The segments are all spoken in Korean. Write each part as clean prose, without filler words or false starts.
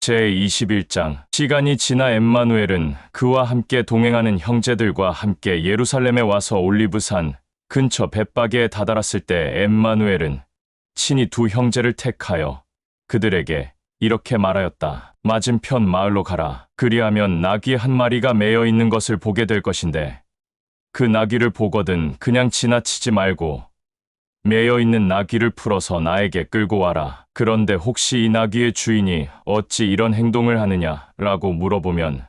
제21장. 시간이 지나 엠마누엘은 그와 함께 동행하는 형제들과 함께 예루살렘에 와서 올리브산 근처 벳바게에 다다랐을 때 엠마누엘은 친히 두 형제를 택하여 그들에게 이렇게 말하였다. 맞은편 마을로 가라. 그리하면 나귀 한 마리가 매여 있는 것을 보게 될 것인데 그 나귀를 보거든 그냥 지나치지 말고 매여 있는 나귀를 풀어서 나에게 끌고 와라. 그런데 혹시 이 나귀의 주인이 어찌 이런 행동을 하느냐라고 물어보면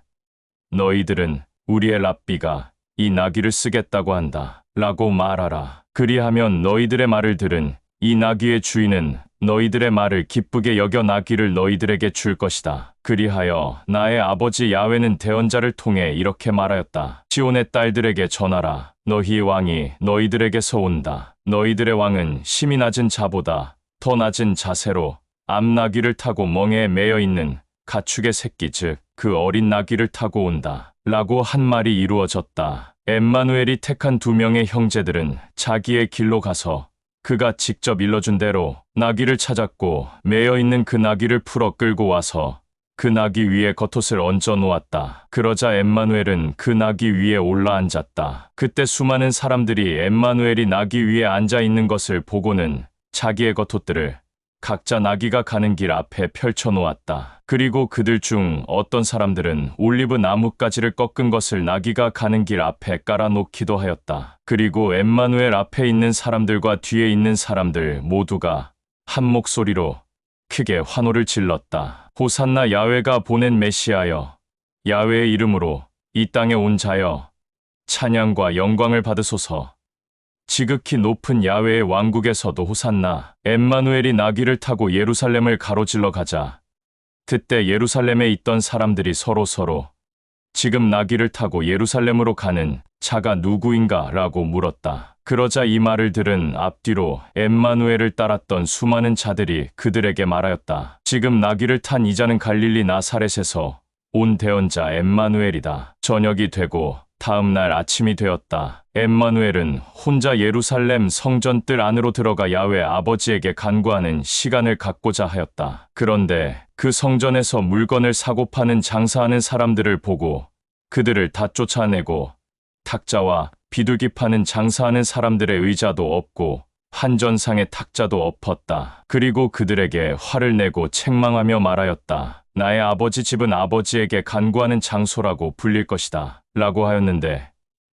너희들은 우리의 랍비가 이 나귀를 쓰겠다고 한다 라고 말하라. 그리하면 너희들의 말을 들은 이 나귀의 주인은 너희들의 말을 기쁘게 여겨 나귀를 너희들에게 줄 것이다. 그리하여 나의 아버지 야훼는 대언자를 통해 이렇게 말하였다. 시온의 딸들에게 전하라. 너희 왕이 너희들에게서 온다. 너희들의 왕은 심히 낮은 자보다 더 낮은 자세로 암나귀를 타고 멍에에 매여 있는 가축의 새끼 즉 그 어린 나귀를 타고 온다. 라고 한 말이 이루어졌다. 엠마누엘이 택한 두 명의 형제들은 자기의 길로 가서 그가 직접 일러준 대로 나귀를 찾았고 매여 있는 그 나귀를 풀어 끌고 와서 그 나귀 위에 겉옷을 얹어 놓았다. 그러자 엠마누엘은 그 나귀 위에 올라 앉았다. 그때 수많은 사람들이 엠마누엘이 나귀 위에 앉아 있는 것을 보고는 자기의 겉옷들을 각자 나귀가 가는 길 앞에 펼쳐 놓았다. 그리고 그들 중 어떤 사람들은 올리브 나뭇가지를 꺾은 것을 나귀가 가는 길 앞에 깔아 놓기도 하였다. 그리고 엠마누엘 앞에 있는 사람들과 뒤에 있는 사람들 모두가 한 목소리로 크게 환호를 질렀다. 호산나 야훼가 보낸 메시아여, 야훼의 이름으로 이 땅에 온 자여, 찬양과 영광을 받으소서. 지극히 높은 야훼의 왕국에서도 호산나. 엠마누엘이 나귀를 타고 예루살렘을 가로질러 가자 그때 예루살렘에 있던 사람들이 서로 지금 나귀를 타고 예루살렘으로 가는 자가 누구인가 라고 물었다. 그러자 이 말을 들은 앞뒤로 엠마누엘을 따랐던 수많은 자들이 그들에게 말하였다. 지금 나귀를 탄 이자는 갈릴리 나사렛에서 온 대언자 엠마누엘이다. 저녁이 되고 다음 날 아침이 되었다. 엠마누엘은 혼자 예루살렘 성전 뜰 안으로 들어가 야훼 아버지에게 간구하는 시간을 갖고자 하였다. 그런데 그 성전에서 물건을 사고 파는 장사하는 사람들을 보고 그들을 다 쫓아내고 탁자와 비둘기 파는 장사하는 사람들의 의자도 엎고 환전상의 탁자도 엎었다. 그리고 그들에게 화를 내고 책망하며 말하였다. 나의 아버지 집은 아버지에게 간구하는 장소라고 불릴 것이다 라고 하였는데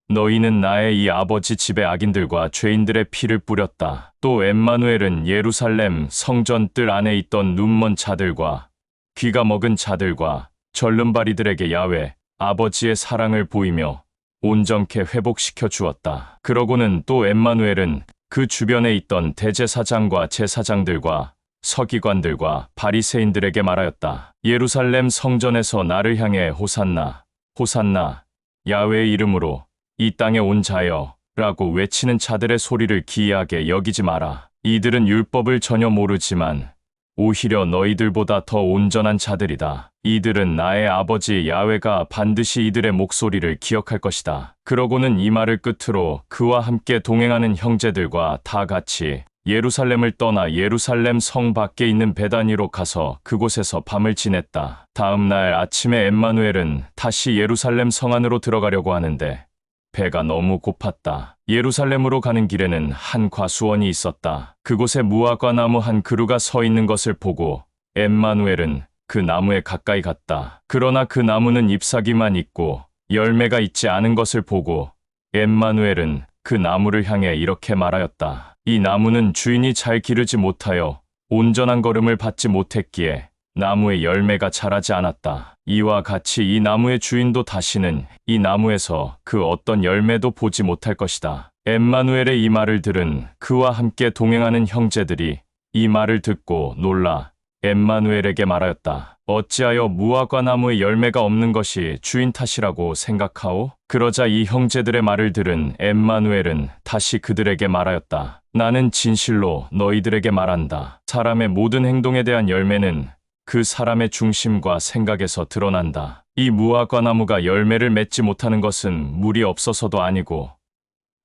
너희는 나의 이 아버지 집의 악인들과 죄인들의 피를 뿌렸다. 또 엠마누엘은 예루살렘 성전 뜰 안에 있던 눈먼 자들과 귀가 먹은 자들과 절름발이들에게 야훼 아버지의 사랑을 보이며 온전케 회복시켜 주었다. 그러고는 또 엠마누엘은 그 주변에 있던 대제사장과 제사장들과 서기관들과 바리새인들에게 말하였다. 예루살렘 성전에서 나를 향해 호산나, 호산나, 야훼의 이름으로 이 땅에 온 자여 라고 외치는 자들의 소리를 기이하게 여기지 마라. 이들은 율법을 전혀 모르지만 오히려 너희들보다 더 온전한 자들이다. 이들은 나의 아버지 야훼가 반드시 이들의 목소리를 기억할 것이다. 그러고는 이 말을 끝으로 그와 함께 동행하는 형제들과 다 같이 예루살렘을 떠나 예루살렘 성 밖에 있는 베다니로 가서 그곳에서 밤을 지냈다. 다음 날 아침에 엠마누엘은 다시 예루살렘 성 안으로 들어가려고 하는데 배가 너무 고팠다. 예루살렘으로 가는 길에는 한 과수원이 있었다. 그곳에 무화과 나무 한 그루가 서 있는 것을 보고 엠마누엘은 그 나무에 가까이 갔다. 그러나 그 나무는 잎사귀만 있고 열매가 있지 않은 것을 보고 엠마누엘은 그 나무를 향해 이렇게 말하였다. 이 나무는 주인이 잘 기르지 못하여 온전한 거름을 받지 못했기에 나무에 열매가 자라지 않았다. 이와 같이 이 나무의 주인도 다시는 이 나무에서 그 어떤 열매도 보지 못할 것이다. 엠마누엘의 이 말을 들은 그와 함께 동행하는 형제들이 이 말을 듣고 놀라 엠마누엘에게 말하였다. 어찌하여 무화과 나무에 열매가 없는 것이 주인 탓이라고 생각하오? 그러자 이 형제들의 말을 들은 엠마누엘은 다시 그들에게 말하였다. 나는 진실로 너희들에게 말한다. 사람의 모든 행동에 대한 열매는 그 사람의 중심과 생각에서 드러난다. 이 무화과 나무가 열매를 맺지 못하는 것은 물이 없어서도 아니고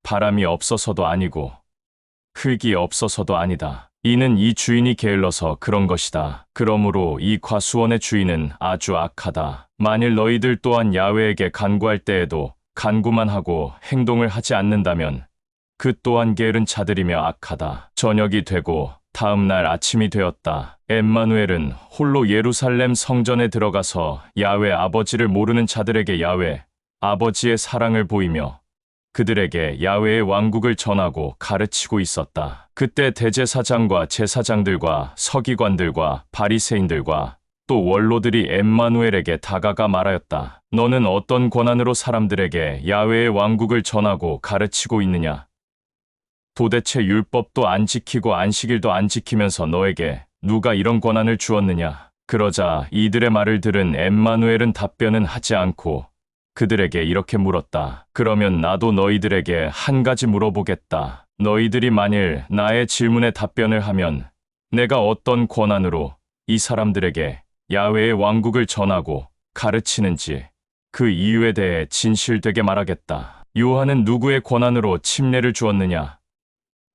바람이 없어서도 아니고 흙이 없어서도 아니다. 이는 이 주인이 게을러서 그런 것이다. 그러므로 이 과수원의 주인은 아주 악하다. 만일 너희들 또한 야훼에게 간구할 때에도 간구만 하고 행동을 하지 않는다면 그 또한 게으른 자들이며 악하다. 저녁이 되고 다음 날 아침이 되었다. 엠마누엘은 홀로 예루살렘 성전에 들어가서 야훼 아버지를 모르는 자들에게 야훼 아버지의 사랑을 보이며 그들에게 야훼의 왕국을 전하고 가르치고 있었다. 그때 대제사장과 제사장들과 서기관들과 바리새인들과 또 원로들이 엠마누엘에게 다가가 말하였다. 너는 어떤 권한으로 사람들에게 야훼의 왕국을 전하고 가르치고 있느냐? 도대체 율법도 안 지키고 안식일도 안 지키면서 너에게 누가 이런 권한을 주었느냐? 그러자 이들의 말을 들은 엠마누엘은 답변은 하지 않고 그들에게 이렇게 물었다. 그러면 나도 너희들에게 한 가지 물어보겠다. 너희들이 만일 나의 질문에 답변을 하면 내가 어떤 권한으로 이 사람들에게 야훼의 왕국을 전하고 가르치는지 그 이유에 대해 진실되게 말하겠다. 요한은 누구의 권한으로 침례를 주었느냐?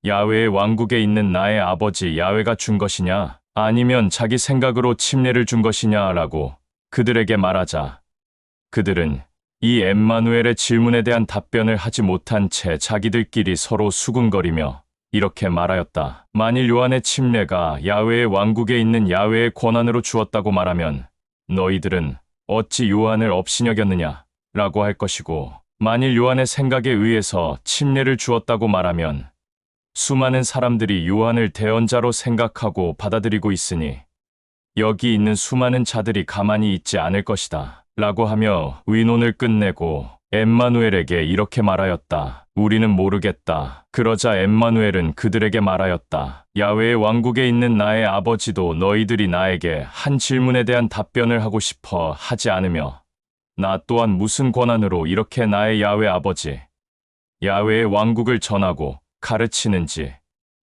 야훼의 왕국에 있는 나의 아버지 야훼가 준 것이냐? 아니면 자기 생각으로 침례를 준 것이냐라고 그들에게 말하자 그들은 이 엠마누엘의 질문에 대한 답변을 하지 못한 채 자기들끼리 서로 수군거리며 이렇게 말하였다. 만일 요한의 침례가 야훼의 왕국에 있는 야훼의 권한으로 주었다고 말하면 너희들은 어찌 요한을 업신여겼느냐? 라고 할 것이고 만일 요한의 생각에 의해서 침례를 주었다고 말하면 수많은 사람들이 요한을 대언자로 생각하고 받아들이고 있으니 여기 있는 수많은 자들이 가만히 있지 않을 것이다. 라고 하며 의논을 끝내고 엠마누엘에게 이렇게 말하였다. 우리는 모르겠다. 그러자 엠마누엘은 그들에게 말하였다. 야훼의 왕국에 있는 나의 아버지도 너희들이 나에게 한 질문에 대한 답변을 하고 싶어 하지 않으며 나 또한 무슨 권한으로 이렇게 나의 야훼 아버지 야훼의 왕국을 전하고 가르치는지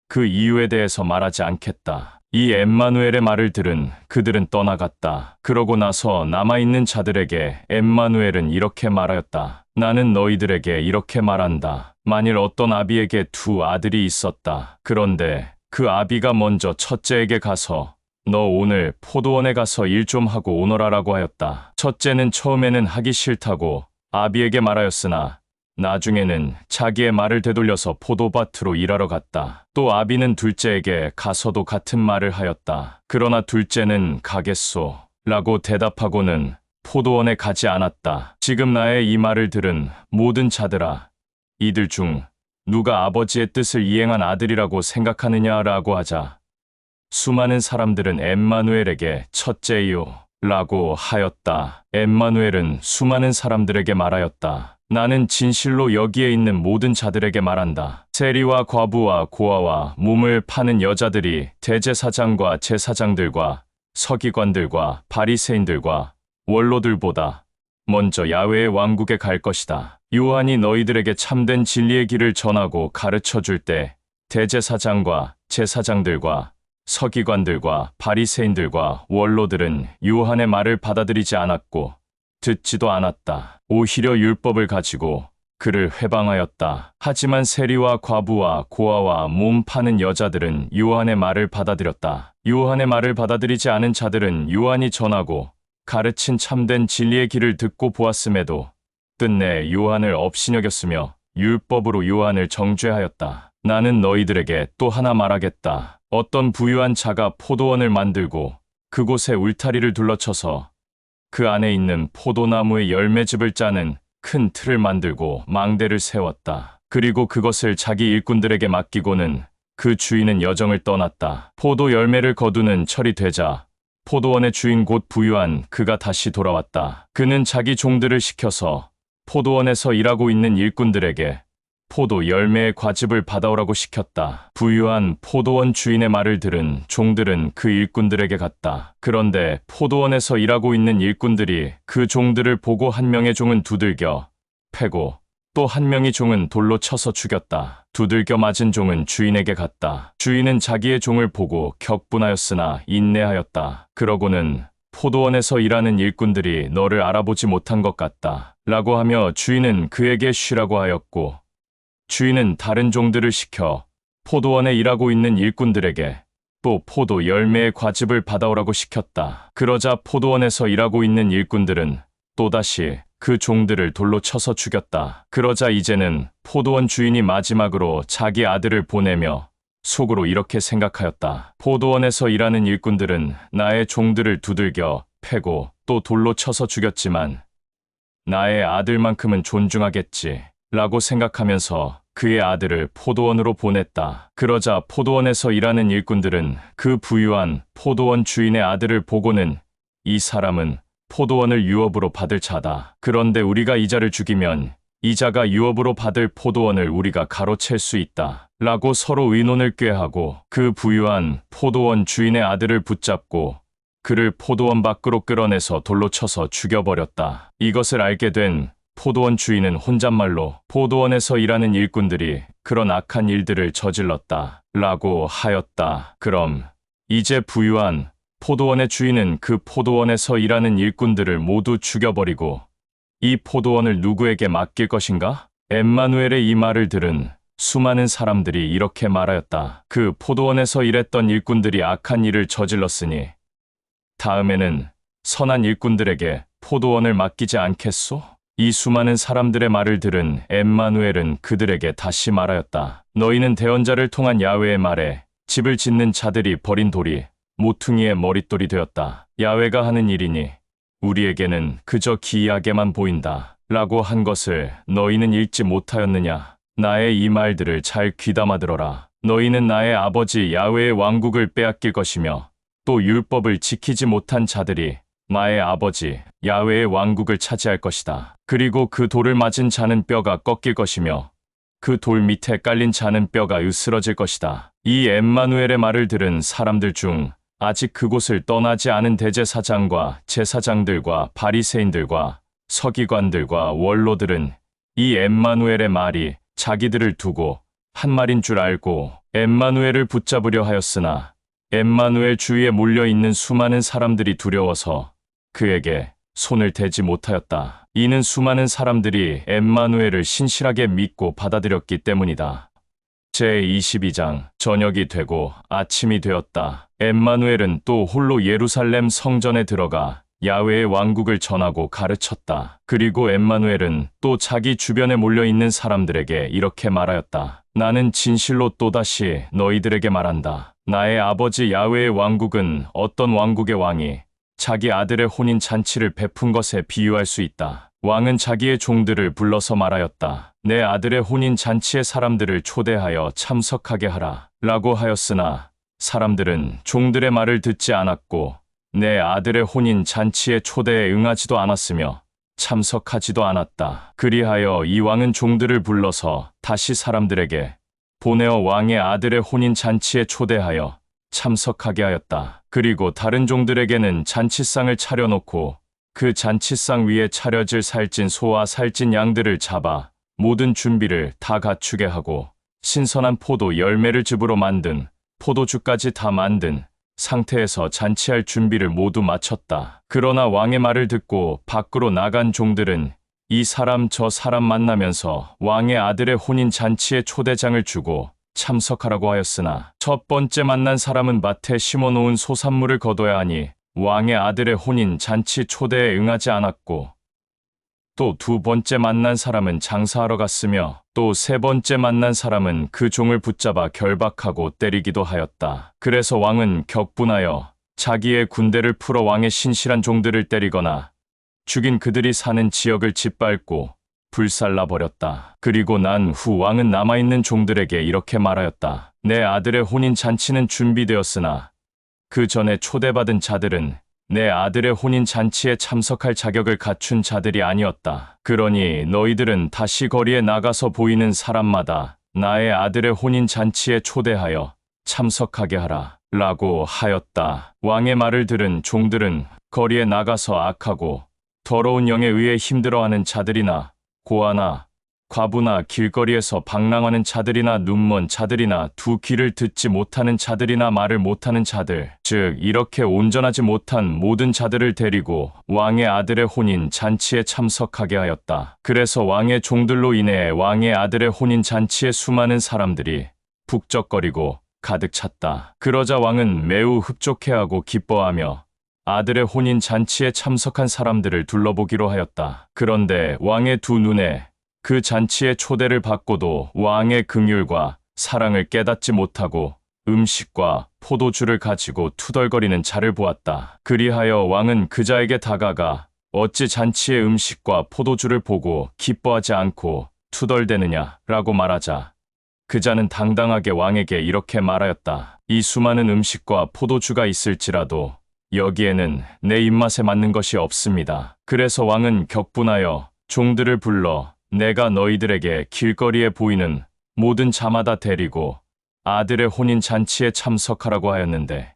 그 이유에 대해서 말하지 않겠다. 이 엠마누엘의 말을 들은 그들은 떠나갔다. 그러고 나서 남아있는 자들에게 엠마누엘은 이렇게 말하였다. 나는 너희들에게 이렇게 말한다. 만일 어떤 아비에게 두 아들이 있었다. 그런데 그 아비가 먼저 첫째에게 가서 너 오늘 포도원에 가서 일 좀 하고 오너라라고 하였다. 첫째는 처음에는 하기 싫다고 아비에게 말하였으나 나중에는 자기의 말을 되돌려서 포도밭으로 일하러 갔다. 또 아비는 둘째에게 가서도 같은 말을 하였다. 그러나 둘째는 가겠소 라고 대답하고는 포도원에 가지 않았다. 지금 나의 이 말을 들은 모든 자들아, 이들 중 누가 아버지의 뜻을 이행한 아들이라고 생각하느냐라고 하자 수많은 사람들은 엠마누엘에게 첫째요 라고 하였다. 엠마누엘은 수많은 사람들에게 말하였다. 나는 진실로 여기에 있는 모든 자들에게 말한다. 세리와 과부와 고아와 몸을 파는 여자들이 대제사장과 제사장들과 서기관들과 바리새인들과 원로들보다 먼저 야훼의 왕국에 갈 것이다. 요한이 너희들에게 참된 진리의 길을 전하고 가르쳐 줄 때 대제사장과 제사장들과 서기관들과 바리새인들과 원로들은 요한의 말을 받아들이지 않았고 듣지도 않았다. 오히려 율법을 가지고 그를 회방하였다. 하지만 세리와 과부와 고아와 몸 파는 여자들은 요한의 말을 받아들였다. 요한의 말을 받아들이지 않은 자들은 요한이 전하고 가르친 참된 진리의 길을 듣고 보았음에도 끝내 요한을 업신여겼으며 율법으로 요한을 정죄하였다. 나는 너희들에게 또 하나 말하겠다. 어떤 부유한 자가 포도원을 만들고 그곳에 울타리를 둘러쳐서 그 안에 있는 포도나무의 열매즙을 짜는 큰 틀을 만들고 망대를 세웠다. 그리고 그것을 자기 일꾼들에게 맡기고는 그 주인은 여정을 떠났다. 포도 열매를 거두는 철이 되자 포도원의 주인 곧 부유한 그가 다시 돌아왔다. 그는 자기 종들을 시켜서 포도원에서 일하고 있는 일꾼들에게 포도 열매의 과즙을 받아오라고 시켰다. 부유한 포도원 주인의 말을 들은 종들은 그 일꾼들에게 갔다. 그런데 포도원에서 일하고 있는 일꾼들이 그 종들을 보고 한 명의 종은 두들겨 패고 또 한 명의 종은 돌로 쳐서 죽였다. 두들겨 맞은 종은 주인에게 갔다. 주인은 자기의 종을 보고 격분하였으나 인내하였다. 그러고는 포도원에서 일하는 일꾼들이 너를 알아보지 못한 것 같다. 라고 하며 주인은 그에게 쉬라고 하였고 주인은 다른 종들을 시켜 포도원에 일하고 있는 일꾼들에게 또 포도 열매의 과즙을 받아오라고 시켰다. 그러자 포도원에서 일하고 있는 일꾼들은 또다시 그 종들을 돌로 쳐서 죽였다. 그러자 이제는 포도원 주인이 마지막으로 자기 아들을 보내며 속으로 이렇게 생각하였다. 포도원에서 일하는 일꾼들은 나의 종들을 두들겨 패고 또 돌로 쳐서 죽였지만 나의 아들만큼은 존중하겠지 라고 생각하면서 그의 아들을 포도원으로 보냈다. 그러자 포도원에서 일하는 일꾼들은 그 부유한 포도원 주인의 아들을 보고는 이 사람은 포도원을 유업으로 받을 자다. 그런데 우리가 이자를 죽이면 이자가 유업으로 받을 포도원을 우리가 가로챌 수 있다. 라고 서로 의논을 꾀하고 그 부유한 포도원 주인의 아들을 붙잡고 그를 포도원 밖으로 끌어내서 돌로 쳐서 죽여버렸다. 이것을 알게 된 포도원 주인은 혼잣말로 포도원에서 일하는 일꾼들이 그런 악한 일들을 저질렀다. 라고 하였다. 그럼 이제 부유한 포도원의 주인은 그 포도원에서 일하는 일꾼들을 모두 죽여버리고 이 포도원을 누구에게 맡길 것인가? 엠마누엘의 이 말을 들은 수많은 사람들이 이렇게 말하였다. 그 포도원에서 일했던 일꾼들이 악한 일을 저질렀으니 다음에는 선한 일꾼들에게 포도원을 맡기지 않겠소? 이 수많은 사람들의 말을 들은 엠마누엘은 그들에게 다시 말하였다. 너희는 대언자를 통한 야훼의 말에 집을 짓는 자들이 버린 돌이 모퉁이의 머릿돌이 되었다. 야훼가 하는 일이니 우리에게는 그저 기이하게만 보인다. 라고 한 것을 너희는 읽지 못하였느냐? 나의 이 말들을 잘 귀담아 들어라. 너희는 나의 아버지 야훼의 왕국을 빼앗길 것이며 또 율법을 지키지 못한 자들이 나의 아버지 야훼의 왕국을 차지할 것이다. 그리고 그 돌을 맞은 자는 뼈가 꺾일 것이며 그 돌 밑에 깔린 자는 뼈가 으스러질 것이다. 이 엠마누엘의 말을 들은 사람들 중 아직 그곳을 떠나지 않은 대제사장과 제사장들과 바리새인들과 서기관들과 원로들은 이 엠마누엘의 말이 자기들을 두고 한 말인 줄 알고 엠마누엘을 붙잡으려 하였으나 엠마누엘 주위에 몰려있는 수많은 사람들이 두려워서 그에게 손을 대지 못하였다. 이는 수많은 사람들이 엠마누엘을 신실하게 믿고 받아들였기 때문이다. 제22장 저녁이 되고 아침이 되었다. 엠마누엘은 또 홀로 예루살렘 성전에 들어가 야훼의 왕국을 전하고 가르쳤다. 그리고 엠마누엘은 또 자기 주변에 몰려있는 사람들에게 이렇게 말하였다. 나는 진실로 또다시 너희들에게 말한다. 나의 아버지 야훼의 왕국은 어떤 왕국의 왕이 자기 아들의 혼인 잔치를 베푼 것에 비유할 수 있다. 왕은 자기의 종들을 불러서 말하였다. 내 아들의 혼인 잔치에 사람들을 초대하여 참석하게 하라. 라고 하였으나 사람들은 종들의 말을 듣지 않았고 내 아들의 혼인 잔치에 초대에 응하지도 않았으며 참석하지도 않았다. 그리하여 이 왕은 종들을 불러서 다시 사람들에게 보내어 왕의 아들의 혼인 잔치에 초대하여 참석하게 하였다. 그리고 다른 종들에게는 잔치상을 차려놓고 그 잔치상 위에 차려질 살찐 소와 살찐 양들을 잡아 모든 준비를 다 갖추게 하고 신선한 포도 열매를 즙으로 만든 포도주까지 다 만든 상태에서 잔치할 준비를 모두 마쳤다. 그러나 왕의 말을 듣고 밖으로 나간 종들은 이 사람 저 사람 만나면서 왕의 아들의 혼인 잔치에 초대장을 주고 참석하라고 하였으나 첫 번째 만난 사람은 밭에 심어놓은 소산물을 거둬야 하니 왕의 아들의 혼인 잔치 초대에 응하지 않았고 또 두 번째 만난 사람은 장사하러 갔으며 또 세 번째 만난 사람은 그 종을 붙잡아 결박하고 때리기도 하였다. 그래서 왕은 격분하여 자기의 군대를 풀어 왕의 신실한 종들을 때리거나 죽인 그들이 사는 지역을 짓밟고 불살라 버렸다. 그리고 난 후 왕은 남아있는 종들에게 이렇게 말하였다. 내 아들의 혼인 잔치는 준비되었으나 그 전에 초대받은 자들은 내 아들의 혼인 잔치에 참석할 자격을 갖춘 자들이 아니었다. 그러니 너희들은 다시 거리에 나가서 보이는 사람마다 나의 아들의 혼인 잔치에 초대하여 참석하게 하라. 라고 하였다. 왕의 말을 들은 종들은 거리에 나가서 악하고 더러운 영에 의해 힘들어하는 자들이나 고아나 과부나 길거리에서 방랑하는 자들이나 눈먼 자들이나 두 귀를 듣지 못하는 자들이나 말을 못하는 자들, 즉 이렇게 온전하지 못한 모든 자들을 데리고 왕의 아들의 혼인 잔치에 참석하게 하였다. 그래서 왕의 종들로 인해 왕의 아들의 혼인 잔치에 수많은 사람들이 북적거리고 가득 찼다. 그러자 왕은 매우 흡족해하고 기뻐하며 아들의 혼인 잔치에 참석한 사람들을 둘러보기로 하였다. 그런데 왕의 두 눈에 그 잔치의 초대를 받고도 왕의 긍휼과 사랑을 깨닫지 못하고 음식과 포도주를 가지고 투덜거리는 자를 보았다. 그리하여 왕은 그 자에게 다가가 어찌 잔치의 음식과 포도주를 보고 기뻐하지 않고 투덜대느냐라고 말하자 그 자는 당당하게 왕에게 이렇게 말하였다. 이 수많은 음식과 포도주가 있을지라도 여기에는 내 입맛에 맞는 것이 없습니다. 그래서 왕은 격분하여 종들을 불러 내가 너희들에게 길거리에 보이는 모든 자마다 데리고 아들의 혼인 잔치에 참석하라고 하였는데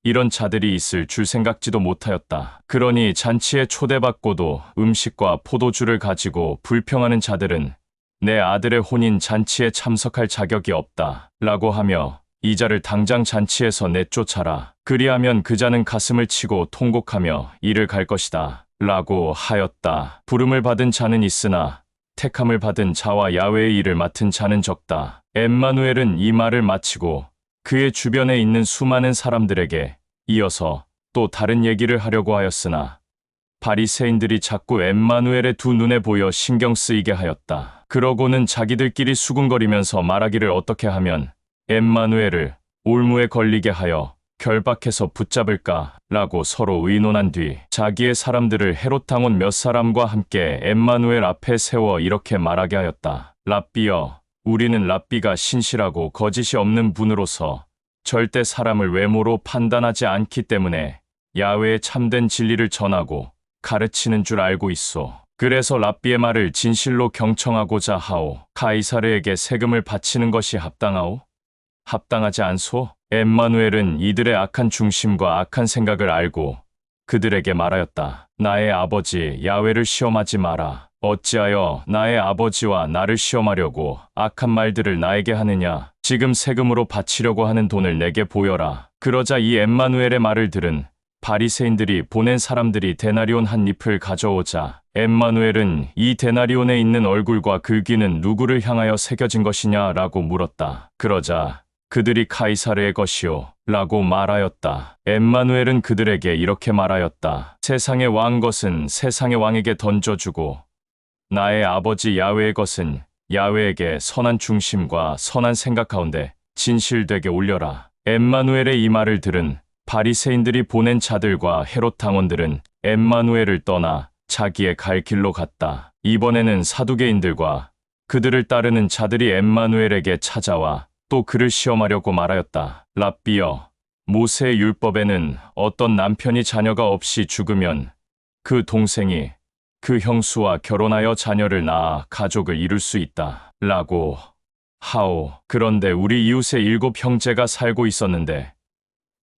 이런 자들이 있을 줄 생각지도 못하였다. 그러니 잔치에 초대받고도 음식과 포도주를 가지고 불평하는 자들은 내 아들의 혼인 잔치에 참석할 자격이 없다 라고 하며 이 자를 당장 잔치에서 내쫓아라. 그리하면 그 자는 가슴을 치고 통곡하며 이를 갈 것이다 라고 하였다. 부름을 받은 자는 있으나 택함을 받은 자와 야훼의 일을 맡은 자는 적다. 엠마누엘은 이 말을 마치고 그의 주변에 있는 수많은 사람들에게 이어서 또 다른 얘기를 하려고 하였으나 바리새인들이 자꾸 엠마누엘의 두 눈에 보여 신경 쓰이게 하였다. 그러고는 자기들끼리 수군거리면서 말하기를 어떻게 하면 엠마누엘을 올무에 걸리게 하여 결박해서 붙잡을까 라고 서로 의논한 뒤 자기의 사람들을 헤롯 당원 몇 사람과 함께 엠마누엘 앞에 세워 이렇게 말하게 하였다. 랍비여, 우리는 랍비가 신실하고 거짓이 없는 분으로서 절대 사람을 외모로 판단하지 않기 때문에 야훼의 참된 진리를 전하고 가르치는 줄 알고 있소. 그래서 랍비의 말을 진실로 경청하고자 하오. 카이사르에게 세금을 바치는 것이 합당하오? 합당하지 않소? 엠마누엘은 이들의 악한 중심과 악한 생각을 알고 그들에게 말하였다. 나의 아버지 야훼를 시험하지 마라. 어찌하여 나의 아버지와 나를 시험하려고 악한 말들을 나에게 하느냐. 지금 세금으로 바치려고 하는 돈을 내게 보여라. 그러자 이 엠마누엘의 말을 들은 바리새인들이 보낸 사람들이 데나리온 한 잎을 가져오자 엠마누엘은 이 데나리온에 있는 얼굴과 글귀는 누구를 향하여 새겨진 것이냐 라고 물었다. 그러자 그들이 카이사르의 것이요 라고 말하였다. 엠마누엘은 그들에게 이렇게 말하였다. 세상의 왕 것은 세상의 왕에게 던져주고 나의 아버지 야훼의 것은 야훼에게 선한 중심과 선한 생각 가운데 진실되게 올려라. 엠마누엘의 이 말을 들은 바리새인들이 보낸 자들과 헤롯 당원들은 엠마누엘을 떠나 자기의 갈 길로 갔다. 이번에는 사두개인들과 그들을 따르는 자들이 엠마누엘에게 찾아와 또 그를 시험하려고 말하였다. 랍비여, 모세의 율법에는 어떤 남편이 자녀가 없이 죽으면 그 동생이 그 형수와 결혼하여 자녀를 낳아 가족을 이룰 수 있다 라고 하오. 그런데 우리 이웃의 7 형제가 살고 있었는데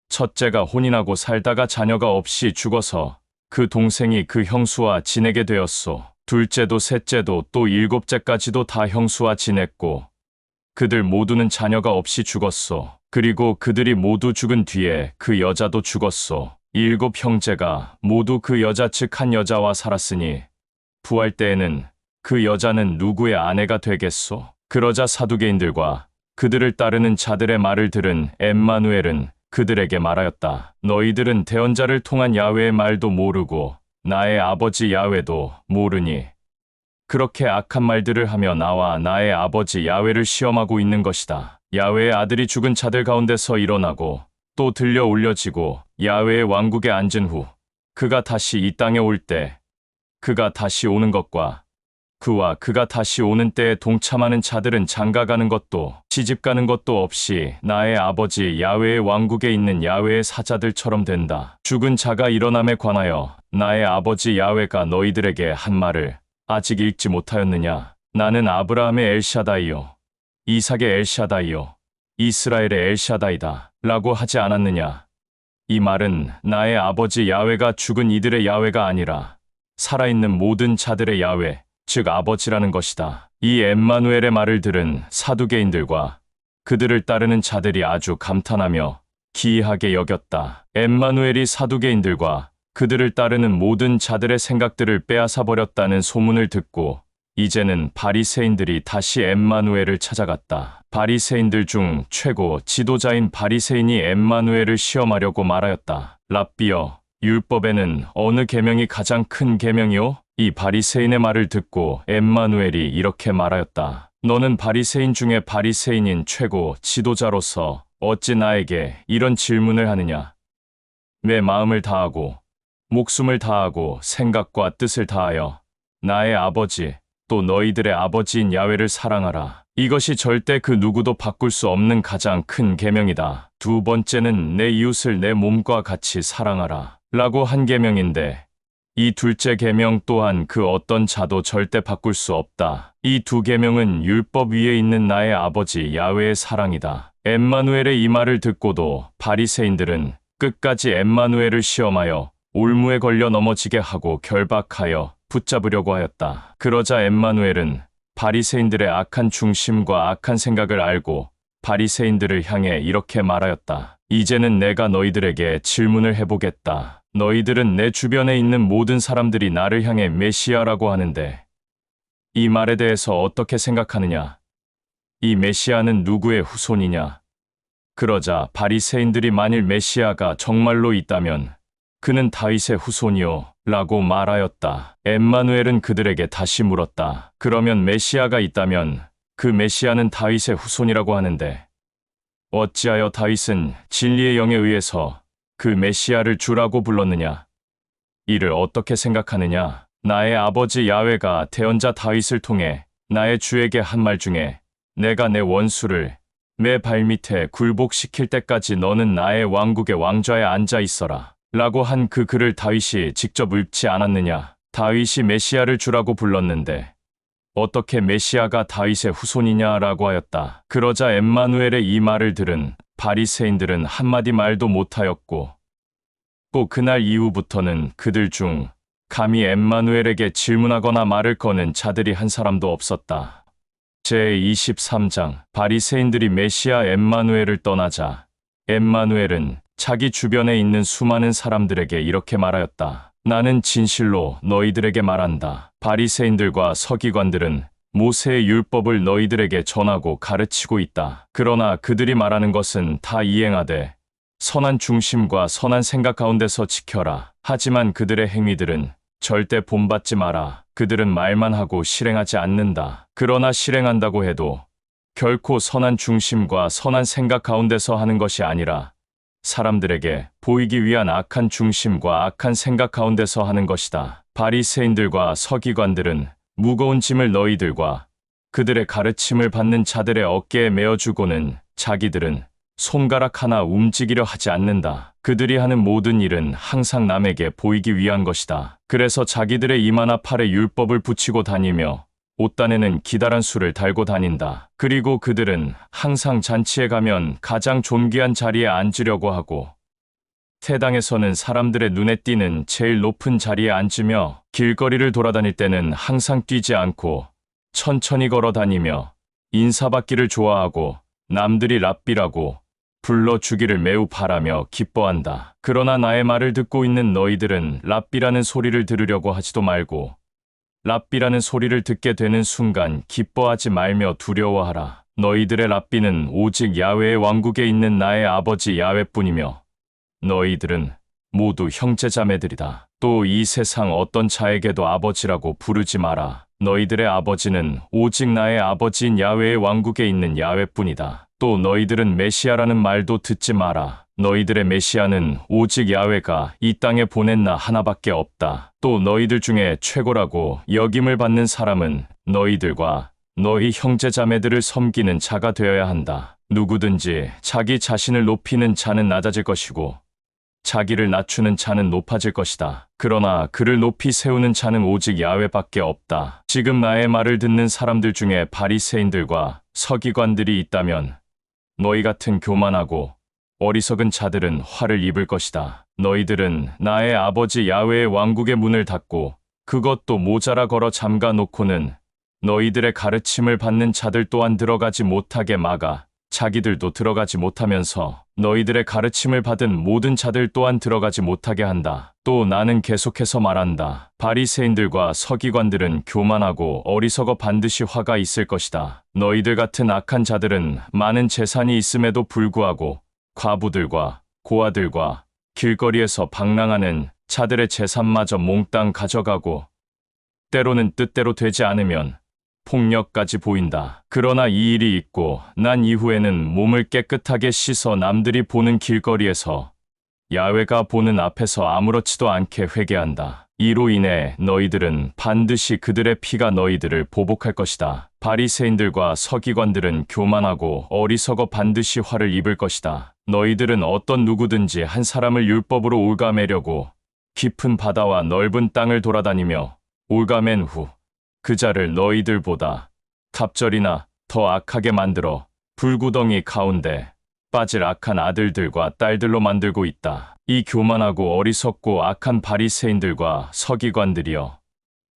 첫째가 혼인하고 살다가 자녀가 없이 죽어서 그 동생이 그 형수와 지내게 되었소. 둘째도 셋째도 또 7째까지도 다 형수와 지냈고 그들 모두는 자녀가 없이 죽었소. 그리고 그들이 모두 죽은 뒤에 그 여자도 죽었소. 7 형제가 모두 그 여자 즉 한 여자와 살았으니 부활 때에는 그 여자는 누구의 아내가 되겠소? 그러자 사두개인들과 그들을 따르는 자들의 말을 들은 엠마누엘은 그들에게 말하였다. 너희들은 대언자를 통한 야훼의 말도 모르고 나의 아버지 야훼도 모르니 그렇게 악한 말들을 하며 나와 나의 아버지 야훼를 시험하고 있는 것이다. 야훼의 아들이 죽은 자들 가운데서 일어나고 또 들려 올려지고 야훼의 왕국에 앉은 후 그가 다시 이 땅에 올 때 그가 다시 오는 것과 그와 그가 다시 오는 때에 동참하는 자들은 장가가는 것도 시집가는 것도 없이 나의 아버지 야훼의 왕국에 있는 야훼의 사자들처럼 된다. 죽은 자가 일어남에 관하여 나의 아버지 야훼가 너희들에게 한 말을 아직 읽지 못하였느냐. 나는 아브라함의 엘샤다이요 이삭의 엘샤다이요 이스라엘의 엘샤다이다 라고 하지 않았느냐. 이 말은 나의 아버지 야훼가 죽은 이들의 야훼가 아니라 살아있는 모든 자들의 야훼 즉 아버지라는 것이다. 이 엠마누엘의 말을 들은 사두개인들과 그들을 따르는 자들이 아주 감탄하며 기이하게 여겼다. 엠마누엘이 사두개인들과 그들을 따르는 모든 자들의 생각들을 빼앗아 버렸다는 소문을 듣고 이제는 바리새인들이 다시 엠마누엘을 찾아갔다. 바리새인들 중 최고 지도자인 바리새인이 엠마누엘을 시험하려고 말하였다. 랍비여, 율법에는 어느 계명이 가장 큰 계명이요? 이 바리새인의 말을 듣고 엠마누엘이 이렇게 말하였다. 너는 바리새인 중에 바리새인인 최고 지도자로서 어찌 나에게 이런 질문을 하느냐? 내 마음을 다하고 목숨을 다하고 생각과 뜻을 다하여 나의 아버지 또 너희들의 아버지인 야훼를 사랑하라. 이것이 절대 그 누구도 바꿀 수 없는 가장 큰 계명이다. 두 번째는 내 이웃을 내 몸과 같이 사랑하라 라고 한 계명인데 이 둘째 계명 또한 그 어떤 자도 절대 바꿀 수 없다. 이 두 계명은 율법 위에 있는 나의 아버지 야훼의 사랑이다. 엠마누엘의 이 말을 듣고도 바리새인들은 끝까지 엠마누엘을 시험하여 올무에 걸려 넘어지게 하고 결박하여 붙잡으려고 하였다. 그러자 엠마누엘은 바리새인들의 악한 중심과 악한 생각을 알고 바리새인들을 향해 이렇게 말하였다. 이제는 내가 너희들에게 질문을 해보겠다. 너희들은 내 주변에 있는 모든 사람들이 나를 향해 메시아라고 하는데 이 말에 대해서 어떻게 생각하느냐? 이 메시아는 누구의 후손이냐? 그러자 바리새인들이 만일 메시아가 정말로 있다면 그는 다윗의 후손이요 라고 말하였다. 엠마누엘은 그들에게 다시 물었다. 그러면 메시아가 있다면 그 메시아는 다윗의 후손이라고 하는데 어찌하여 다윗은 진리의 영에 의해서 그 메시아를 주라고 불렀느냐? 이를 어떻게 생각하느냐? 나의 아버지 야훼가 대언자 다윗을 통해 나의 주에게 한 말 중에 내가 내 원수를 내 발밑에 굴복시킬 때까지 너는 나의 왕국의 왕좌에 앉아 있어라 라고 한 그 글을 다윗이 직접 읊지 않았느냐? 다윗이 메시아를 주라고 불렀는데 어떻게 메시아가 다윗의 후손이냐라고 하였다. 그러자 엠마누엘의 이 말을 들은 바리새인들은 한마디 말도 못하였고 또 그날 이후부터는 그들 중 감히 엠마누엘에게 질문하거나 말을 거는 자들이 한 사람도 없었다. 제23장 바리새인들이 메시아 엠마누엘을 떠나자 엠마누엘은 자기 주변에 있는 수많은 사람들에게 이렇게 말하였다. 나는 진실로 너희들에게 말한다. 바리새인들과 서기관들은 모세의 율법을 너희들에게 전하고 가르치고 있다. 그러나 그들이 말하는 것은 다 이행하되 선한 중심과 선한 생각 가운데서 지켜라. 하지만 그들의 행위들은 절대 본받지 마라. 그들은 말만 하고 실행하지 않는다. 그러나 실행한다고 해도 결코 선한 중심과 선한 생각 가운데서 하는 것이 아니라 사람들에게 보이기 위한 악한 중심과 악한 생각 가운데서 하는 것이다. 바리새인들과 서기관들은 무거운 짐을 너희들과 그들의 가르침을 받는 자들의 어깨에 메어주고는 자기들은 손가락 하나 움직이려 하지 않는다. 그들이 하는 모든 일은 항상 남에게 보이기 위한 것이다. 그래서 자기들의 이마나 팔에 율법을 붙이고 다니며 옷단에는 기다란 수를 달고 다닌다. 그리고 그들은 항상 잔치에 가면 가장 존귀한 자리에 앉으려고 하고 태당에서는 사람들의 눈에 띄는 제일 높은 자리에 앉으며 길거리를 돌아다닐 때는 항상 뛰지 않고 천천히 걸어 다니며 인사받기를 좋아하고 남들이 랍비라고 불러주기를 매우 바라며 기뻐한다. 그러나 나의 말을 듣고 있는 너희들은 랍비라는 소리를 들으려고 하지도 말고 랍비라는 소리를 듣게 되는 순간 기뻐하지 말며 두려워하라. 너희들의 랍비는 오직 야훼의 왕국에 있는 나의 아버지 야훼뿐이며 너희들은 모두 형제자매들이다. 또 이 세상 어떤 자에게도 아버지라고 부르지 마라. 너희들의 아버지는 오직 나의 아버지인 야훼의 왕국에 있는 야훼뿐이다. 또 너희들은 메시아라는 말도 듣지 마라. 너희들의 메시아는 오직 야훼가 이 땅에 보낸 나 하나밖에 없다. 또 너희들 중에 최고라고 여김을 받는 사람은 너희들과 너희 형제자매들을 섬기는 자가 되어야 한다. 누구든지 자기 자신을 높이는 자는 낮아질 것이고 자기를 낮추는 자는 높아질 것이다. 그러나 그를 높이 세우는 자는 오직 야훼밖에 없다. 지금 나의 말을 듣는 사람들 중에 바리새인들과 서기관들이 있다면 너희 같은 교만하고 어리석은 자들은 화를 입을 것이다. 너희들은 나의 아버지 야훼의 왕국의 문을 닫고 그것도 모자라 걸어 잠가 놓고는 너희들의 가르침을 받는 자들 또한 들어가지 못하게 막아 자기들도 들어가지 못하면서 너희들의 가르침을 받은 모든 자들 또한 들어가지 못하게 한다. 또 나는 계속해서 말한다. 바리새인들과 서기관들은 교만하고 어리석어 반드시 화가 있을 것이다. 너희들 같은 악한 자들은 많은 재산이 있음에도 불구하고 과부들과 고아들과 길거리에서 방랑하는 자들의 재산마저 몽땅 가져가고 때로는 뜻대로 되지 않으면 폭력까지 보인다. 그러나 이 일이 있고 난 이후에는 몸을 깨끗하게 씻어 남들이 보는 길거리에서 야훼가 보는 앞에서 아무렇지도 않게 회개한다. 이로 인해 너희들은 반드시 그들의 피가 너희들을 보복할 것이다. 바리새인들과 서기관들은 교만하고 어리석어 반드시 화를 입을 것이다. 너희들은 어떤 누구든지 한 사람을 율법으로 올가매려고 깊은 바다와 넓은 땅을 돌아다니며 올가맨 후 그 자를 너희들보다 갑절이나 더 악하게 만들어 불구덩이 가운데 빠질 악한 아들들과 딸들로 만들고 있다. 이 교만하고 어리석고 악한 바리새인들과 서기관들이여,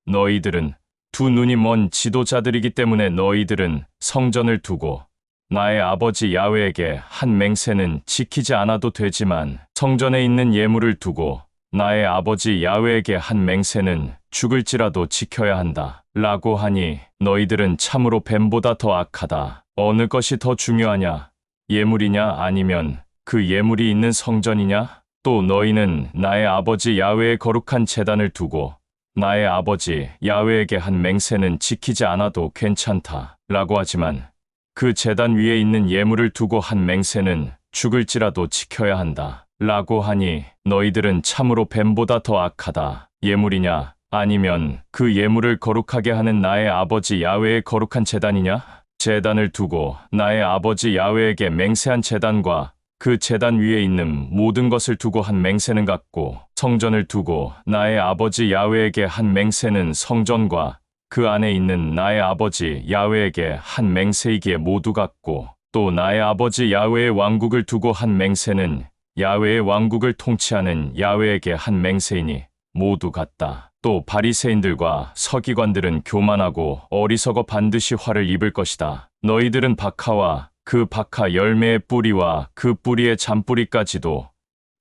너희들은 두 눈이 먼 지도자들이기 때문에 너희들은 성전을 두고 나의 아버지 야훼에게 한 맹세는 지키지 않아도 되지만 성전에 있는 예물을 두고 나의 아버지 야훼에게 한 맹세는 죽을지라도 지켜야 한다. 라고 하니 너희들은 참으로 뱀보다 더 악하다. 어느 것이 더 중요하냐? 예물이냐 아니면 그 예물이 있는 성전이냐? 또 너희는 나의 아버지 야훼의 거룩한 제단을 두고 나의 아버지 야훼에게 한 맹세는 지키지 않아도 괜찮다. 라고 하지만 그 제단 위에 있는 예물을 두고 한 맹세는 죽을지라도 지켜야 한다. 라고 하니 너희들은 참으로 뱀보다 더 악하다. 예물이냐 아니면 그 예물을 거룩하게 하는 나의 아버지 야훼의 거룩한 제단이냐? 제단을 두고 나의 아버지 야훼에게 맹세한 제단과 그 제단 위에 있는 모든 것을 두고 한 맹세는 같고, 성전을 두고 나의 아버지 야훼에게 한 맹세는 성전과 그 안에 있는 나의 아버지 야훼에게 한 맹세이기에 모두 같고, 또 나의 아버지 야훼의 왕국을 두고 한 맹세는 야훼의 왕국을 통치하는 야훼에게 한 맹세이니 모두 같다. 또 바리새인들과 서기관들은 교만하고 어리석어 반드시 화를 입을 것이다. 너희들은 박하와 그 박하 열매의 뿌리와 그 뿌리의 잔뿌리까지도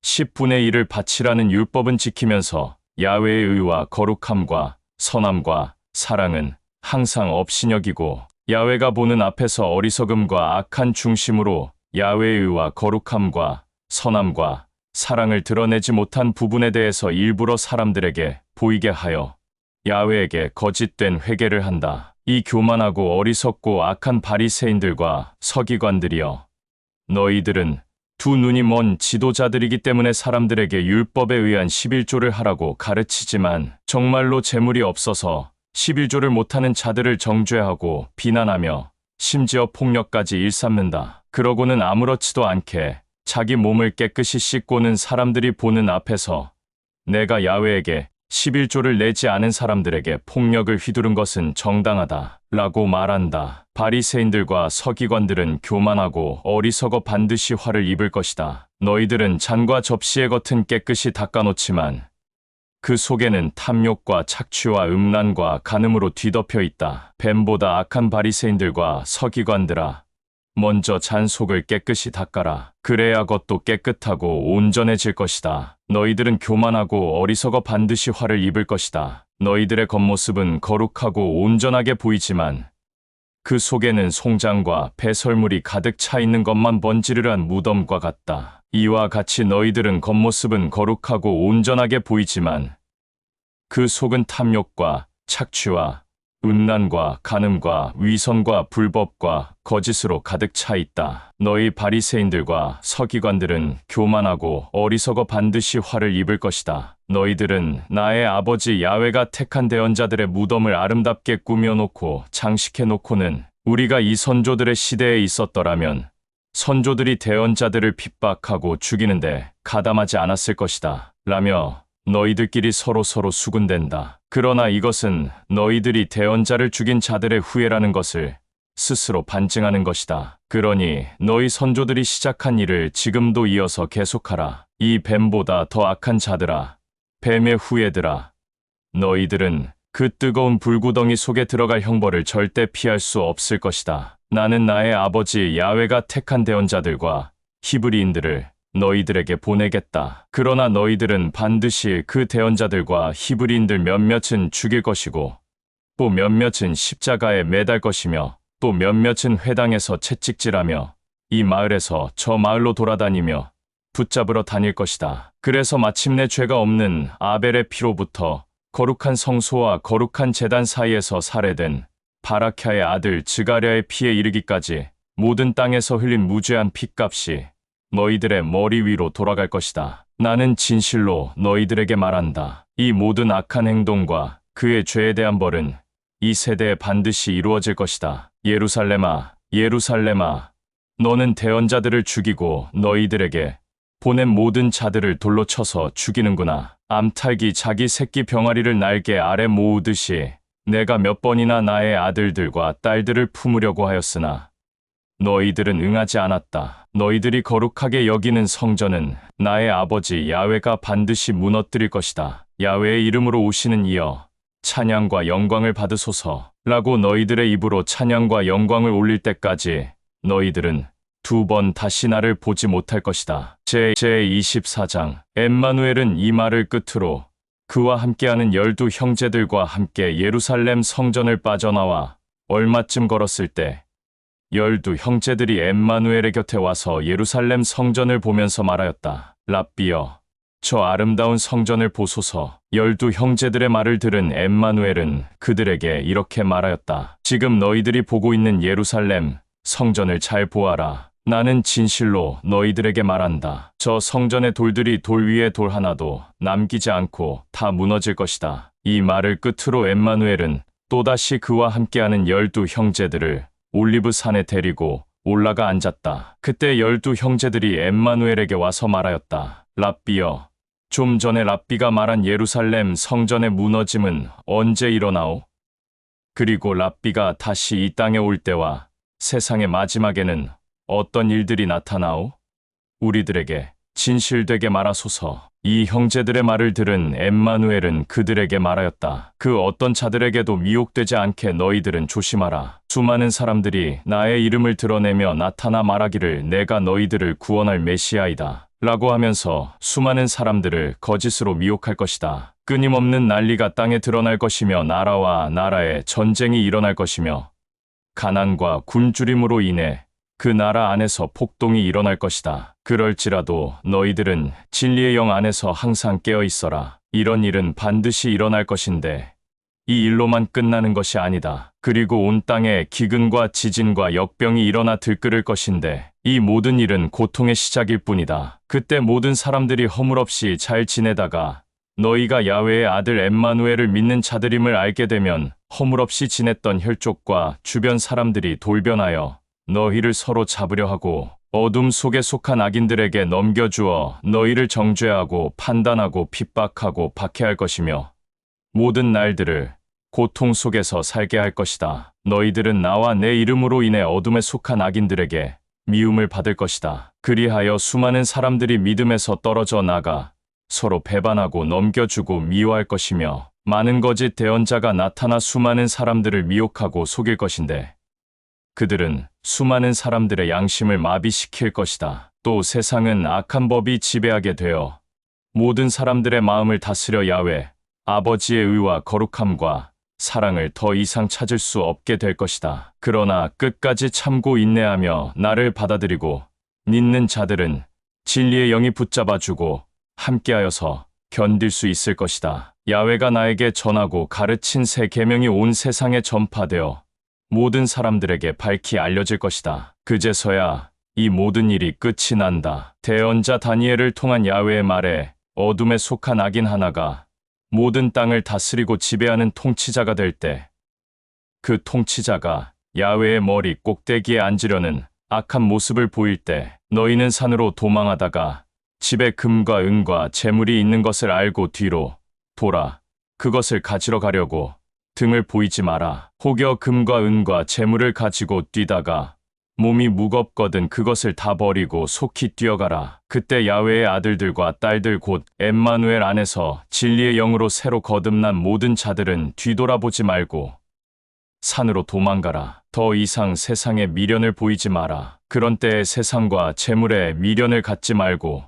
10분의 1을 바치라는 율법은 지키면서 야훼의 의와 거룩함과 선함과 사랑은 항상 업신여기고, 야훼가 보는 앞에서 어리석음과 악한 중심으로 야훼의 의와 거룩함과 선함과 사랑을 드러내지 못한 부분에 대해서 일부러 사람들에게 보이게 하여 야훼에게 거짓된 회개를 한다. 이 교만하고 어리석고 악한 바리새인들과 서기관들이여, 너희들은 두 눈이 먼 지도자들이기 때문에 사람들에게 율법에 의한 11조를 하라고 가르치지만 정말로 재물이 없어서 11조를 못하는 자들을 정죄하고 비난하며 심지어 폭력까지 일삼는다. 그러고는 아무렇지도 않게 자기 몸을 깨끗이 씻고는 사람들이 보는 앞에서 내가 야훼에게 11조를 내지 않은 사람들에게 폭력을 휘두른 것은 정당하다. 라고 말한다. 바리새인들과 서기관들은 교만하고 어리석어 반드시 화를 입을 것이다. 너희들은 잔과 접시의 겉은 깨끗이 닦아놓지만 그 속에는 탐욕과 착취와 음란과 간음으로 뒤덮여 있다. 뱀보다 악한 바리새인들과 서기관들아, 먼저 잔 속을 깨끗이 닦아라. 그래야 겉도 깨끗하고 온전해질 것이다. 너희들은 교만하고 어리석어 반드시 화를 입을 것이다. 너희들의 겉모습은 거룩하고 온전하게 보이지만 그 속에는 송장과 배설물이 가득 차 있는 것만 번지르르한 무덤과 같다. 이와 같이 너희들은 겉모습은 거룩하고 온전하게 보이지만 그 속은 탐욕과 착취와 음란과 간음과 위선과 불법과 거짓으로 가득 차 있다. 너희 바리새인들과 서기관들은 교만하고 어리석어 반드시 화를 입을 것이다. 너희들은 나의 아버지 야훼가 택한 대언자들의 무덤을 아름답게 꾸며놓고 장식해놓고는 우리가 이 선조들의 시대에 있었더라면 선조들이 대언자들을 핍박하고 죽이는데 가담하지 않았을 것이다. 라며 너희들끼리 서로 수군댄다. 그러나 이것은 너희들이 대언자를 죽인 자들의 후예라는 것을 스스로 반증하는 것이다. 그러니 너희 선조들이 시작한 일을 지금도 이어서 계속하라. 이 뱀보다 더 악한 자들아, 뱀의 후예들아, 너희들은 그 뜨거운 불구덩이 속에 들어갈 형벌을 절대 피할 수 없을 것이다. 나는 나의 아버지 야훼가 택한 대언자들과 히브리인들을 너희들에게 보내겠다. 그러나 너희들은 반드시 그 대언자들과 히브리인들 몇몇은 죽일 것이고 또 몇몇은 십자가에 매달 것이며 또 몇몇은 회당에서 채찍질하며 이 마을에서 저 마을로 돌아다니며 붙잡으러 다닐 것이다. 그래서 마침내 죄가 없는 아벨의 피로부터 거룩한 성소와 거룩한 제단 사이에서 살해된 바라캬의 아들 즈가랴의 피에 이르기까지 모든 땅에서 흘린 무죄한 핏값이 너희들의 머리 위로 돌아갈 것이다. 나는 진실로 너희들에게 말한다. 이 모든 악한 행동과 그의 죄에 대한 벌은 이 세대에 반드시 이루어질 것이다. 예루살렘아, 예루살렘아, 너는 대언자들을 죽이고 너희들에게 보낸 모든 자들을 돌로 쳐서 죽이는구나. 암탉이 자기 새끼 병아리를 날개 아래 모으듯이 내가 몇 번이나 나의 아들들과 딸들을 품으려고 하였으나 너희들은 응하지 않았다. 너희들이 거룩하게 여기는 성전은 나의 아버지 야훼가 반드시 무너뜨릴 것이다. 야훼의 이름으로 오시는 이여 찬양과 영광을 받으소서 라고 너희들의 입으로 찬양과 영광을 올릴 때까지 너희들은 두 번 다시 나를 보지 못할 것이다. 제24장 엠마누엘은 이 말을 끝으로 그와 함께하는 12 형제들과 함께 예루살렘 성전을 빠져나와 얼마쯤 걸었을 때 12 형제들이 엠마누엘의 곁에 와서 예루살렘 성전을 보면서 말하였다. 랍비여, 저 아름다운 성전을 보소서. 12 형제들의 말을 들은 엠마누엘은 그들에게 이렇게 말하였다. 지금 너희들이 보고 있는 예루살렘 성전을 잘 보아라. 나는 진실로 너희들에게 말한다. 저 성전의 돌들이 돌 위에 돌 하나도 남기지 않고 다 무너질 것이다. 이 말을 끝으로 엠마누엘은 또다시 그와 함께하는 12 형제들을 올리브 산에 데리고 올라가 앉았다. 그때 12 형제들이 엠마누엘에게 와서 말하였다. 랍비여, 좀 전에 랍비가 말한 예루살렘 성전의 무너짐은 언제 일어나오? 그리고 랍비가 다시 이 땅에 올 때와 세상의 마지막에는 어떤 일들이 나타나오? 우리들에게 진실되게 말하소서. 이 형제들의 말을 들은 엠마누엘은 그들에게 말하였다. 그 어떤 자들에게도 미혹되지 않게 너희들은 조심하라. 수많은 사람들이 나의 이름을 드러내며 나타나 말하기를 내가 너희들을 구원할 메시아이다 라고 하면서 수많은 사람들을 거짓으로 미혹할 것이다. 끊임없는 난리가 땅에 드러날 것이며 나라와 나라에 전쟁이 일어날 것이며 가난과 굶주림으로 인해 그 나라 안에서 폭동이 일어날 것이다. 그럴지라도 너희들은 진리의 영 안에서 항상 깨어 있어라. 이런 일은 반드시 일어날 것인데 이 일로만 끝나는 것이 아니다. 그리고 온 땅에 기근과 지진과 역병이 일어나 들끓을 것인데 이 모든 일은 고통의 시작일 뿐이다. 그때 모든 사람들이 허물없이 잘 지내다가 너희가 야훼의 아들 엠마누엘을 믿는 자들임을 알게 되면 허물없이 지냈던 혈족과 주변 사람들이 돌변하여 너희를 서로 잡으려 하고 어둠 속에 속한 악인들에게 넘겨주어 너희를 정죄하고 판단하고 핍박하고 박해할 것이며 모든 날들을 고통 속에서 살게 할 것이다. 너희들은 나와 내 이름으로 인해 어둠에 속한 악인들에게 미움을 받을 것이다. 그리하여 수많은 사람들이 믿음에서 떨어져 나가 서로 배반하고 넘겨주고 미워할 것이며 많은 거짓 대언자가 나타나 수많은 사람들을 미혹하고 속일 것인데 그들은 수많은 사람들의 양심을 마비시킬 것이다. 또 세상은 악한 법이 지배하게 되어 모든 사람들의 마음을 다스려 야훼 아버지의 의와 거룩함과 사랑을 더 이상 찾을 수 없게 될 것이다. 그러나 끝까지 참고 인내하며 나를 받아들이고 믿는 자들은 진리의 영이 붙잡아주고 함께하여서 견딜 수 있을 것이다. 야훼가 나에게 전하고 가르친 새 계명이 온 세상에 전파되어 모든 사람들에게 밝히 알려질 것이다. 그제서야 이 모든 일이 끝이 난다. 대언자 다니엘을 통한 야훼의 말에 어둠에 속한 악인 하나가 모든 땅을 다스리고 지배하는 통치자가 될 때 그 통치자가 야훼의 머리 꼭대기에 앉으려는 악한 모습을 보일 때 너희는 산으로 도망하다가 집에 금과 은과 재물이 있는 것을 알고 뒤로 돌아 그것을 가지러 가려고 등을 보이지 마라. 혹여 금과 은과 재물을 가지고 뛰다가 몸이 무겁거든 그것을 다 버리고 속히 뛰어가라. 그때 야훼의 아들들과 딸들 곧 엠마누엘 안에서 진리의 영으로 새로 거듭난 모든 자들은 뒤돌아보지 말고 산으로 도망가라. 더 이상 세상에 미련을 보이지 마라. 그런 때에 세상과 재물에 미련을 갖지 말고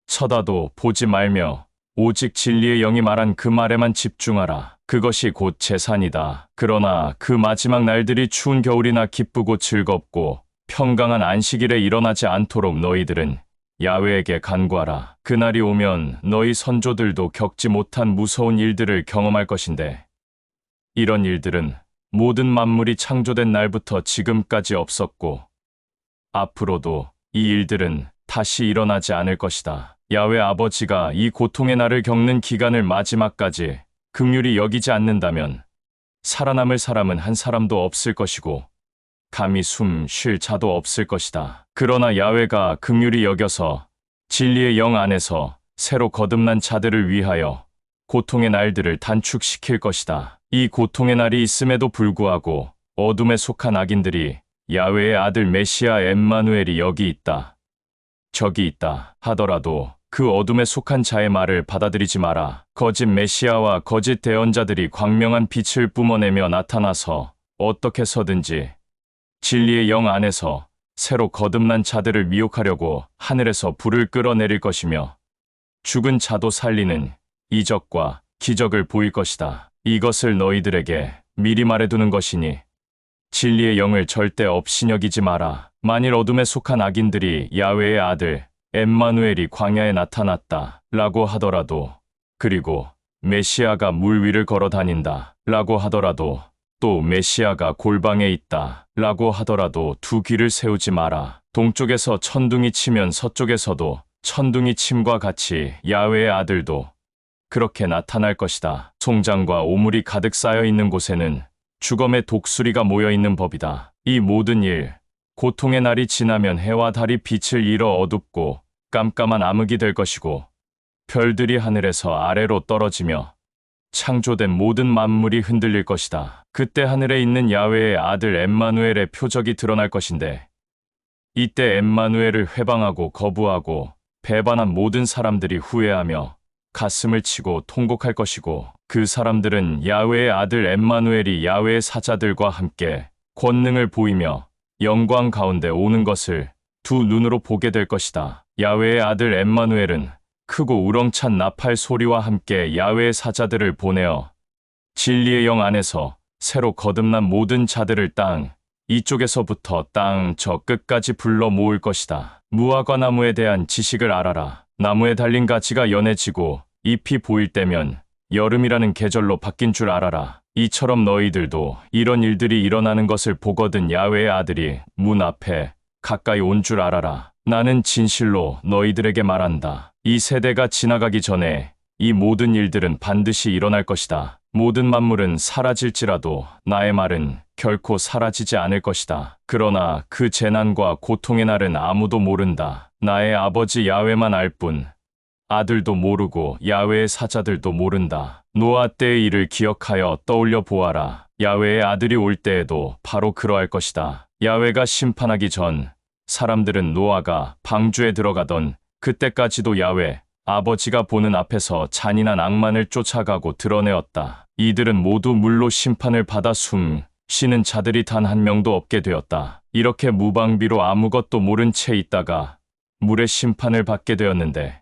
쳐다도 보지 말며 오직 진리의 영이 말한 그 말에만 집중하라. 그것이 곧 재산이다. 그러나 그 마지막 날들이 추운 겨울이나 기쁘고 즐겁고 평강한 안식일에 일어나지 않도록 너희들은 야훼에게 간구하라. 그날이 오면 너희 선조들도 겪지 못한 무서운 일들을 경험할 것인데 이런 일들은 모든 만물이 창조된 날부터 지금까지 없었고 앞으로도 이 일들은 다시 일어나지 않을 것이다. 야훼 아버지가 이 고통의 날을 겪는 기간을 마지막까지 긍휼히 여기지 않는다면 살아남을 사람은 한 사람도 없을 것이고 감히 숨 쉴 자도 없을 것이다. 그러나 야훼가 긍휼히 여겨서 진리의 영 안에서 새로 거듭난 자들을 위하여 고통의 날들을 단축시킬 것이다. 이 고통의 날이 있음에도 불구하고 어둠에 속한 악인들이 야훼의 아들 메시아 엠마누엘이 여기 있다, 저기 있다 하더라도 그 어둠에 속한 자의 말을 받아들이지 마라. 거짓 메시아와 거짓 대언자들이 광명한 빛을 뿜어내며 나타나서 어떻게 해서든지 진리의 영 안에서 새로 거듭난 자들을 미혹하려고 하늘에서 불을 끌어내릴 것이며 죽은 자도 살리는 이적과 기적을 보일 것이다. 이것을 너희들에게 미리 말해두는 것이니 진리의 영을 절대 업신여기지 마라. 만일 어둠에 속한 악인들이 야훼의 아들 엠마누엘이 광야에 나타났다 라고 하더라도, 그리고 메시아가 물 위를 걸어 다닌다 라고 하더라도, 또 메시아가 골방에 있다 라고 하더라도 두 귀를 세우지 마라. 동쪽에서 천둥이 치면 서쪽에서도 천둥이 침과 같이 야훼의 아들도 그렇게 나타날 것이다. 송장과 오물이 가득 쌓여 있는 곳에는 죽음의 독수리가 모여 있는 법이다. 이 모든 일, 고통의 날이 지나면 해와 달이 빛을 잃어 어둡고 깜깜한 암흑이 될 것이고 별들이 하늘에서 아래로 떨어지며 창조된 모든 만물이 흔들릴 것이다. 그때 하늘에 있는 야훼의 아들 엠마누엘의 표적이 드러날 것인데 이때 엠마누엘을 회방하고 거부하고 배반한 모든 사람들이 후회하며 가슴을 치고 통곡할 것이고 그 사람들은 야훼의 아들 엠마누엘이 야훼의 사자들과 함께 권능을 보이며 영광 가운데 오는 것을 두 눈으로 보게 될 것이다. 야훼의 아들 엠마누엘은 크고 우렁찬 나팔 소리와 함께 야훼의 사자들을 보내어 진리의 영 안에서 새로 거듭난 모든 자들을 땅 이쪽에서부터 땅 저 끝까지 불러 모을 것이다. 무화과 나무에 대한 지식을 알아라. 나무에 달린 가지가 연해지고 잎이 보일 때면 여름이라는 계절로 바뀐 줄 알아라. 이처럼 너희들도 이런 일들이 일어나는 것을 보거든 야훼의 아들이 문 앞에 가까이 온 줄 알아라. 나는 진실로 너희들에게 말한다. 이 세대가 지나가기 전에 이 모든 일들은 반드시 일어날 것이다. 모든 만물은 사라질지라도 나의 말은 결코 사라지지 않을 것이다. 그러나 그 재난과 고통의 날은 아무도 모른다. 나의 아버지 야훼만 알 뿐. 아들도 모르고 야훼의 사자들도 모른다. 노아 때의 일을 기억하여 떠올려 보아라. 야훼의 아들이 올 때에도 바로 그러할 것이다. 야훼가 심판하기 전 사람들은 노아가 방주에 들어가던 그때까지도 야훼 아버지가 보는 앞에서 잔인한 악만을 쫓아가고 드러내었다. 이들은 모두 물로 심판을 받아 숨 쉬는 자들이 단 한 명도 없게 되었다. 이렇게 무방비로 아무것도 모른 채 있다가 물의 심판을 받게 되었는데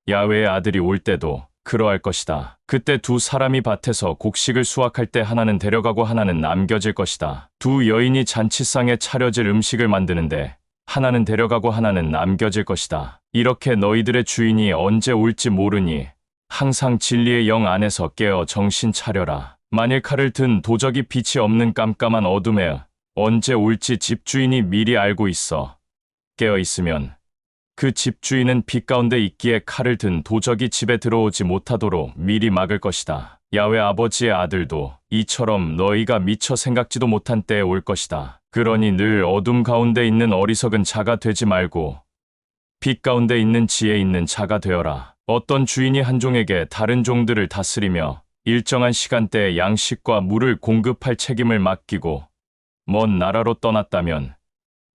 야훼의 아들이 올 때도 그러할 것이다. 그때 두 사람이 밭에서 곡식을 수확할 때 하나는 데려가고 하나는 남겨질 것이다. 두 여인이 잔치상에 차려질 음식을 만드는데 하나는 데려가고 하나는 남겨질 것이다. 이렇게 너희들의 주인이 언제 올지 모르니 항상 진리의 영 안에서 깨어 정신 차려라. 만일 칼을 든 도적이 빛이 없는 깜깜한 어둠에 언제 올지 집주인이 미리 알고 있어 깨어 있으면 그 집주인은 빛 가운데 있기에 칼을 든 도적이 집에 들어오지 못하도록 미리 막을 것이다. 야훼 아버지의 아들도 이처럼 너희가 미처 생각지도 못한 때에 올 것이다. 그러니 늘 어둠 가운데 있는 어리석은 자가 되지 말고 빛 가운데 있는 지혜 있는 자가 되어라. 어떤 주인이 한 종에게 다른 종들을 다스리며 일정한 시간대에 양식과 물을 공급할 책임을 맡기고 먼 나라로 떠났다면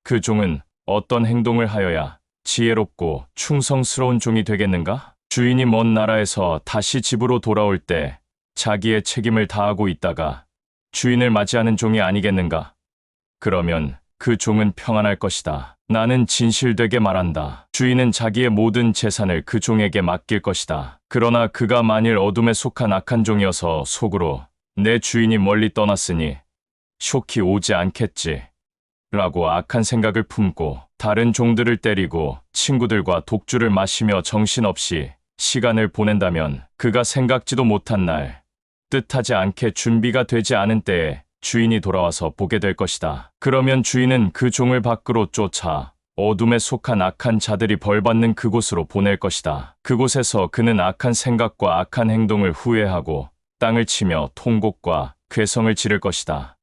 그 종은 어떤 행동을 하여야 지혜롭고 충성스러운 종이 되겠는가? 주인이 먼 나라에서 다시 집으로 돌아올 때 자기의 책임을 다하고 있다가 주인을 맞이하는 종이 아니겠는가? 그러면 그 종은 평안할 것이다. 나는 진실되게 말한다. 주인은 자기의 모든 재산을 그 종에게 맡길 것이다. 그러나 그가 만일 어둠에 속한 악한 종이어서 속으로 내 주인이 멀리 떠났으니 쇼키 오지 않겠지 라고 악한 생각을 품고 다른 종들을 때리고 친구들과 독주를 마시며 정신없이 시간을 보낸다면 그가 생각지도 못한 날, 뜻하지 않게 준비가 되지 않은 때에 주인이 돌아와서 보게 될 것이다. 그러면 주인은 그 종을 밖으로 쫓아 어둠에 속한 악한 자들이 벌받는 그곳으로 보낼 것이다. 그곳에서 그는 악한 생각과 악한 행동을 후회하고 땅을 치며 통곡과 괴성을 지를 것이다.